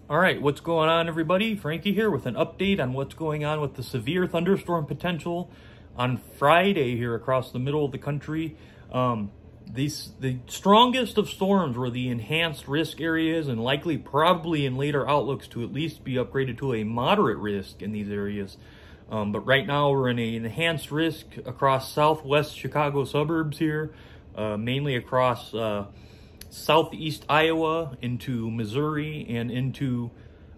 All right, what's going on, everybody? Frankie here with an update on what's going on with the severe thunderstorm potential on Friday here across the middle of the country. The strongest of storms were the enhanced risk areas, and likely probably in later outlooks to at least be upgraded to a moderate risk in these areas. But right now we're in an enhanced risk across southwest Chicago suburbs here, mainly across southeast Iowa into Missouri and into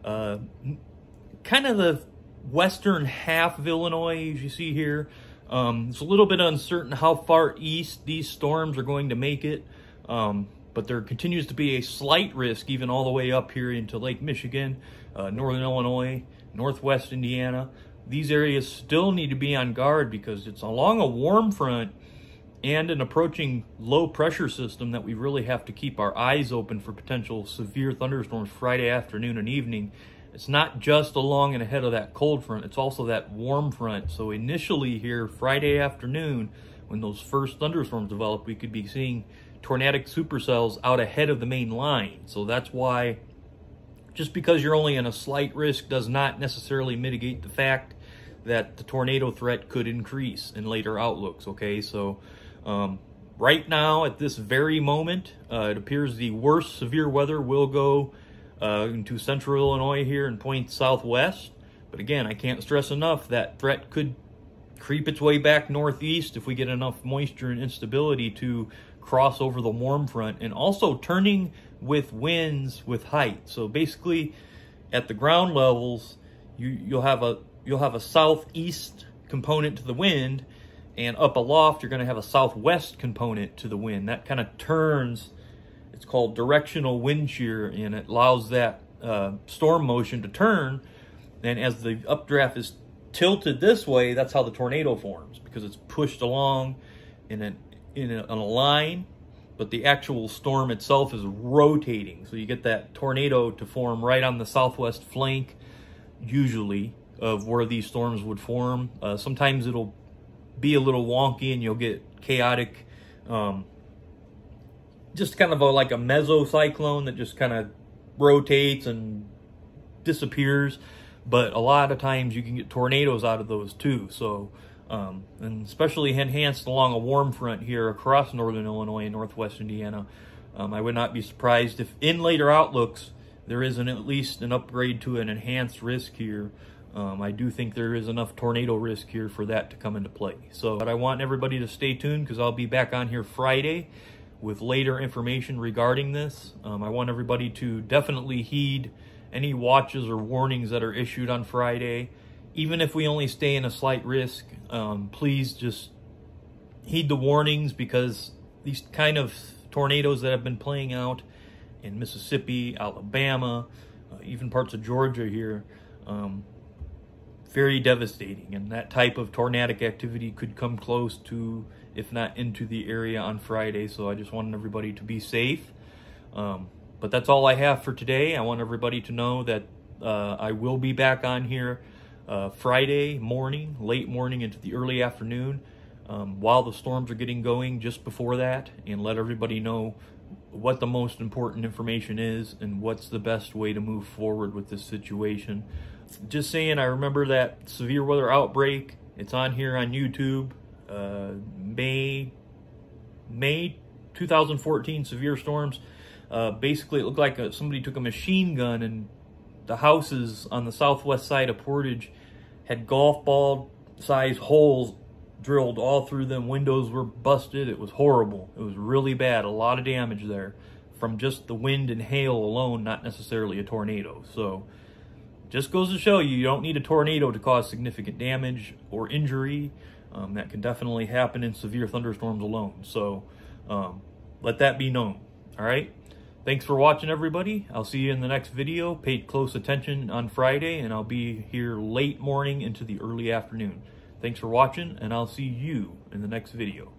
kind of the western half of Illinois, as you see here. It's a little bit uncertain how far east these storms are going to make it, but there continues to be a slight risk even all the way up here into Lake Michigan, northern Illinois, northwest Indiana. These areas still need to be on guard because it's along a warm front and an approaching low pressure system that we really have to keep our eyes open for potential severe thunderstorms Friday afternoon and evening. It's not just along and ahead of that cold front, it's also that warm front. So initially here, Friday afternoon, when those first thunderstorms develop, we could be seeing tornadic supercells out ahead of the main line. So that's why, just because you're only in a slight risk does not necessarily mitigate the fact that the tornado threat could increase in later outlooks, okay? So right now, at this very moment, it appears the worst severe weather will go into central Illinois here and point southwest. But again, I can't stress enough that threat could creep its way back northeast if we get enough moisture and instability to cross over the warm front, and also turning with winds with height. So basically, at the ground levels, you'll have a southeast component to the wind, and up aloft, you're going to have a southwest component to the wind. That kind of turns. It's called directional wind shear, and it allows that storm motion to turn. And as the updraft is tilted this way, that's how the tornado forms, because it's pushed along in a line, but the actual storm itself is rotating. So you get that tornado to form right on the southwest flank, usually, of where these storms would form. Sometimes it'll be a little wonky and you'll get chaotic, just kind of like a mesocyclone that just kind of rotates and disappears. But a lot of times you can get tornadoes out of those too. So, and especially enhanced along a warm front here across northern Illinois and northwest Indiana. I would not be surprised if in later outlooks there isn't at least an upgrade to an enhanced risk here. I do think there is enough tornado risk here for that to come into play. So, but I want everybody to stay tuned because I'll be back on here Friday with later information regarding this. I want everybody to definitely heed any watches or warnings that are issued on Friday. Even if we only stay in a slight risk, please just heed the warnings, because these kind of tornadoes that have been playing out in Mississippi, Alabama, even parts of Georgia here, very devastating, and that type of tornadic activity could come close to, if not into the area on Friday. So I just wanted everybody to be safe. But that's all I have for today. I want everybody to know that I will be back on here Friday morning, late morning into the early afternoon, while the storms are getting going, just before that, and let everybody know what the most important information is and what's the best way to move forward with this situation. Just saying, I remember that severe weather outbreak. It's on here on YouTube. May 2014 severe storms. Basically, it looked like somebody took a machine gun, and the houses on the southwest side of Portage had golf ball size holes drilled all through them. Windows were busted. It was horrible. It was really bad. A lot of damage there from just the wind and hail alone, not necessarily a tornado. So just goes to show you, you don't need a tornado to cause significant damage or injury. That can definitely happen in severe thunderstorms alone. So let that be known. All right. Thanks for watching, everybody. I'll see you in the next video. Pay close attention on Friday, and I'll be here late morning into the early afternoon. Thanks for watching, and I'll see you in the next video.